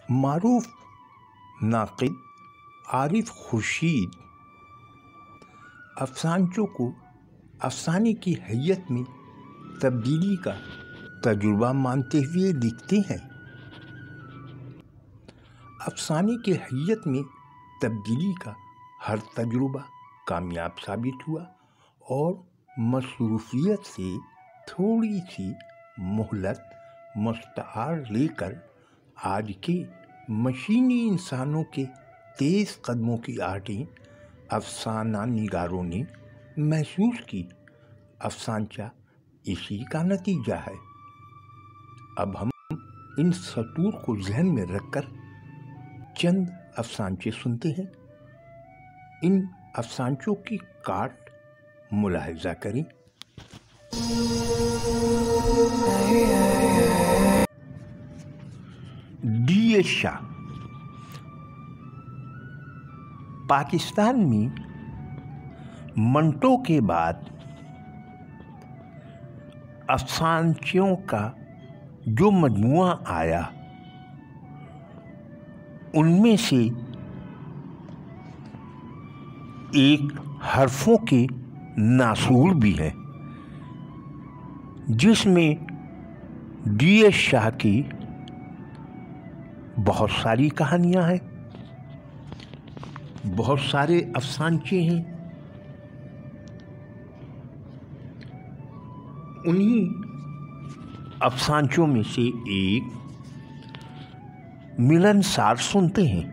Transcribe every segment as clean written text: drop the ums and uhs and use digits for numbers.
معروف ناقد عارف خورشید افسانچوں کو افسانے کی حیت میں تبدیلی کا تجربہ مانتے ہوئے لکھتے ہیں۔ افسانے کی حیت میں تبدیلی کا ہر تجربہ کامیاب ثابت ہوا اور مصروفیت سے تھوڑی سی مہلت مستعار لے کر آج کے مشینی انسانوں کے تیز قدموں کی آہٹیں افسانہ نگاروں نے محسوس کی۔ افسانچہ اسی کا نتیجہ ہے۔ اب ہم ان سطور کو ذہن میں رکھ کر چند افسانچے سنتے ہیں۔ ان افسانچوں کی کاٹ ملاحظہ کریں۔ ڈی شاہ پاکستان میں منٹو کے بعد افسانچوں کا جو مجموعہ آیا ان میں سے ایک حرفوں کے ناصور بھی ہے، جس میں ڈی شاہ کی بہت ساری کہانیاں ہیں، بہت سارے افسانچے ہیں۔ انہی افسانچوں میں سے ایک ملنسار سنتے ہیں۔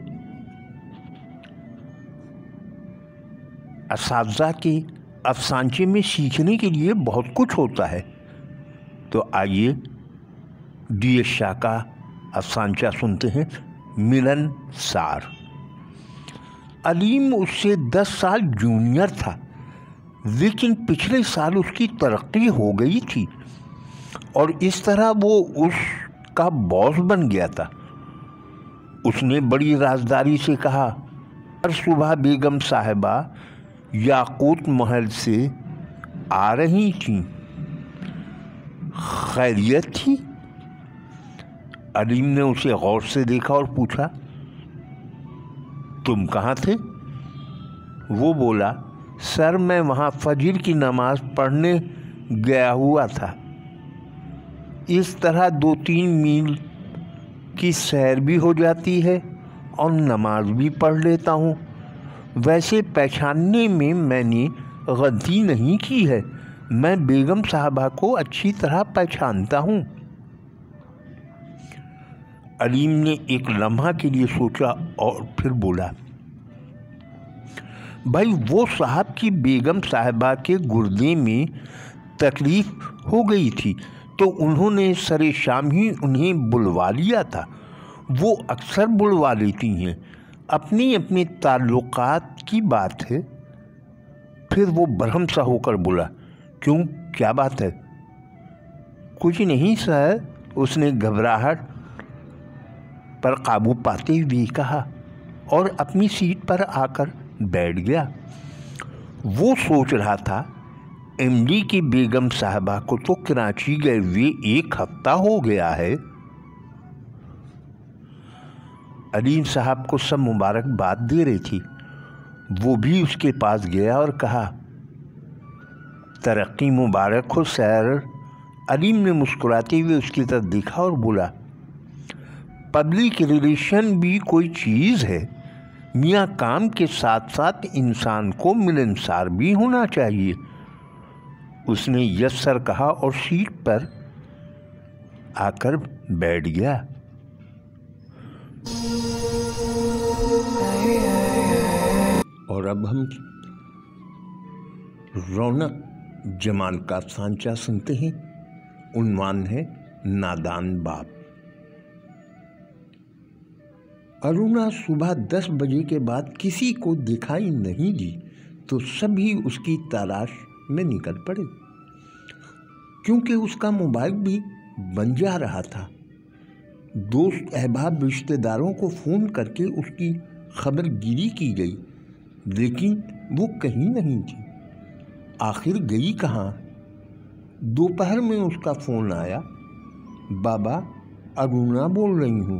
اساتذہ کے افسانچے میں سیکھنے کے لیے بہت کچھ ہوتا ہے، تو آئیے ڈی شاہ کا افسانچہ سنتے ہیں، ملنسار۔ علیم اس سے 10 سال جونیئر تھا، لیکن پچھلے سال اس کی ترقی ہو گئی تھی اور اس طرح وہ اس کا باس بن گیا تھا۔ اس نے بڑی رازداری سے کہا، ہر صبح بیگم صاحبہ یاقوت محل سے آ رہی تھیں، خیریت تھی؟ علیم نے اسے غور سے دیکھا اور پوچھا، تم کہاں تھے؟ وہ بولا، سر میں وہاں فجر کی نماز پڑھنے گیا ہوا تھا۔ اس طرح 2-3 میل کی سیر بھی ہو جاتی ہے اور نماز بھی پڑھ لیتا ہوں۔ ویسے پہچاننے میں میں نے غلطی نہیں کی ہے، میں بیگم صاحبہ کو اچھی طرح پہچانتا ہوں۔ علیم نے ایک لمحہ کے لیے سوچا اور پھر بولا، بھائی وہ صاحب کی بیگم صاحبہ کے گردے میں تکلیف ہو گئی تھی تو انہوں نے سر شام ہی انہیں بلوا لیا تھا۔ وہ اکثر بلوا لیتی ہیں، اپنی اپنے تعلقات کی بات ہے۔ پھر وہ برہم سا ہو کر بولا، کیوں، کیا بات ہے؟ کچھ نہیں سر، اس نے گھبراہٹ پر قابو پاتے ہوئے کہا اور اپنی سیٹ پر آ کر بیٹھ گیا۔ وہ سوچ رہا تھا، ایم ڈی کی بیگم صاحبہ کو تو کراچی گئے ہوئے 1 ہفتہ ہو گیا ہے۔ علیم صاحب کو سب مبارکباد دے رہی تھی، وہ بھی اس کے پاس گیا اور کہا، ترقی مبارک ہو سر۔ علیم نے مسکراتے ہوئے اس کی طرف دیکھا اور بولا، پبلک ریلیشن بھی کوئی چیز ہے میاں، کام کے ساتھ ساتھ انسان کو ملنسار بھی ہونا چاہیے۔ اس نے یس سر کہا اور سیٹ پر آ کر بیٹھ گیا۔ اور اب ہم رونق جمال کا افسانچہ سنتے ہیں۔ عنوان ہے نادان باپ۔ ارونا صبح 10 بجے کے بعد کسی کو دکھائی نہیں دی تو سبھی اس کی تلاش میں نکل پڑے، کیونکہ اس کا موبائل بھی بن جا رہا تھا۔ دوست احباب رشتہ داروں کو فون کر کے اس کی خبر گیری کی گئی، لیکن وہ کہیں نہیں تھی۔ آخر گئی کہاں؟ دوپہر میں اس کا فون آیا، بابا ارونا بول رہی ہوں۔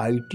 IT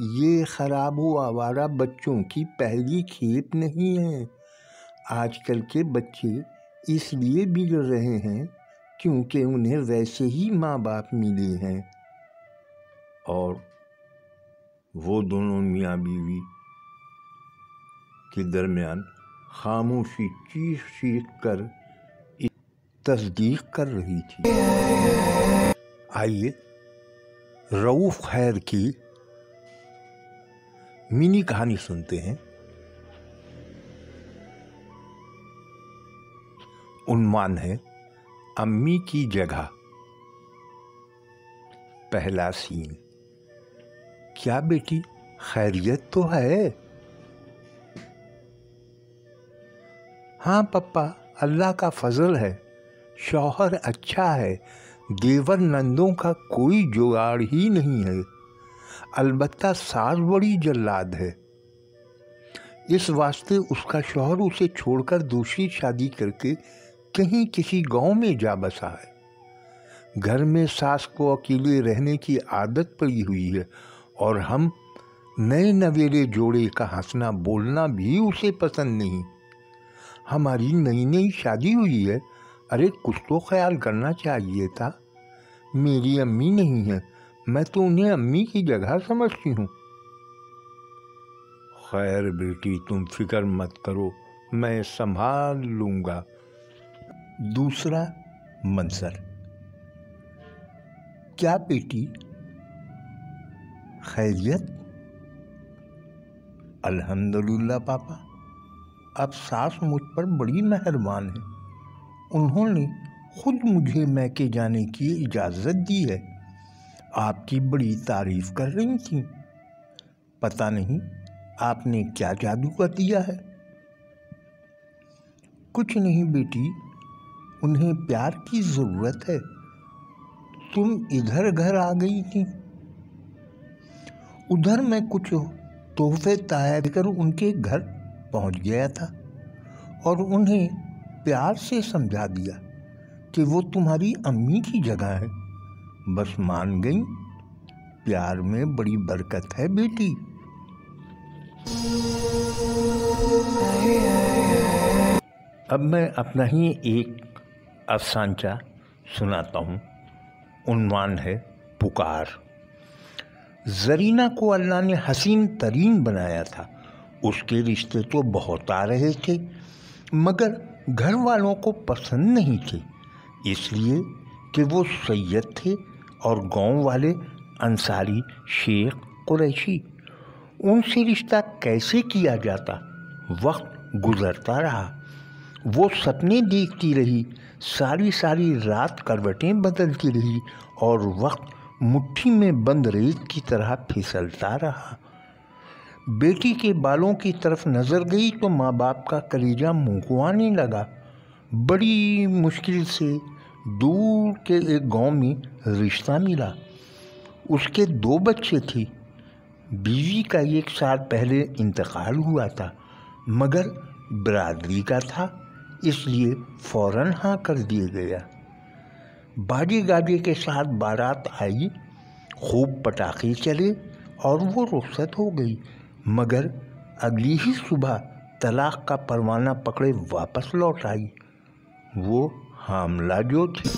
یہ خراب و آوارہ بچوں کی پہلی کھیپ نہیں ہے۔ آج کل کے بچے اس لیے بگڑ رہے ہیں کیونکہ انہیں ویسے ہی ماں باپ ملے ہیں، اور وہ دونوں میاں بیوی کے درمیان خاموشی چیخ چیخ کر تصدیق کر رہی تھی۔ آئیے رؤوف خیر کی منی کہانی سنتے ہیں۔ عنوان ہے امی کی جگہ۔ پہلا سین۔ کیا بیٹی خیریت تو ہے؟ ہاں پپا، اللہ کا فضل ہے، شوہر اچھا ہے، دیور نندوں کا کوئی جگاڑ ہی نہیں ہے، البتہ ساس بڑی جلاد ہے، اس واسطے اس کا شوہر اسے چھوڑ کر دوسری شادی کر کے کہیں کسی گاؤں میں جا بسا ہے۔ گھر میں ساس کو اکیلے رہنے کی عادت پڑی ہوئی ہے، اور ہم نئے نویلے جوڑے کا ہنسنا بولنا بھی اسے پسند نہیں۔ ہماری نئی نئی شادی ہوئی ہے، ارے کچھ تو خیال کرنا چاہیے تھا۔ میری امی نہیں ہے، میں تو انہیں امی کی جگہ سمجھتی ہوں۔ خیر بیٹی، تم فکر مت کرو، میں سنبھال لوں گا۔ دوسرا منظر۔ کیا بیٹی خیریت؟ الحمدللہ پاپا، اب ساس مجھ پر بڑی مہربان ہے، انہوں نے خود مجھے میکے جانے کی اجازت دی ہے۔ آپ کی بڑی تعریف کر رہی تھیں، پتہ نہیں آپ نے کیا جادو کر دیا ہے۔ کچھ نہیں بیٹی، انہیں پیار کی ضرورت ہے، تم ادھر گھر آ گئی تھی، ادھر میں کچھ تحفے تحائف کر ان کے گھر پہنچ گیا تھا اور انہیں پیار سے سمجھا دیا کہ وہ تمہاری امی کی جگہ ہے، بس مان گئی۔ پیار میں بڑی برکت ہے بیٹی۔ اب میں اپنا ہی ایک افسانچہ سناتا ہوں۔ عنوان ہے پکار۔ زرینہ کو اللہ نے حسین ترین بنایا تھا، اس کے رشتے تو بہت آ رہے تھے مگر گھر والوں کو پسند نہیں تھے، اس لیے کہ وہ سید تھے اور گاؤں والے انصاری شیخ قریشی، ان سے رشتہ کیسے کیا جاتا؟ وقت گزرتا رہا، وہ سپنے دیکھتی رہی، ساری رات کروٹیں بدلتی رہی اور وقت مٹھی میں بند ریت کی طرح پھسلتا رہا۔ بیٹی کے بالوں کی طرف نظر گئی تو ماں باپ کا کلیجہ منکوانے لگا۔ بڑی مشکل سے دور کے ایک گاؤں میں رشتہ ملا، اس کے 2 بچے تھے، بیوی کا 1 سال پہلے انتقال ہوا تھا مگر برادری کا تھا، اس لیے فوراً ہاں کر دیا گیا۔ باجے گاجے کے ساتھ بارات آئی، خوب پٹاخے چلے اور وہ رخصت ہو گئی، مگر اگلی ہی صبح طلاق کا پروانہ پکڑے واپس لوٹ آئی۔ وہ حاملہ جو تھی۔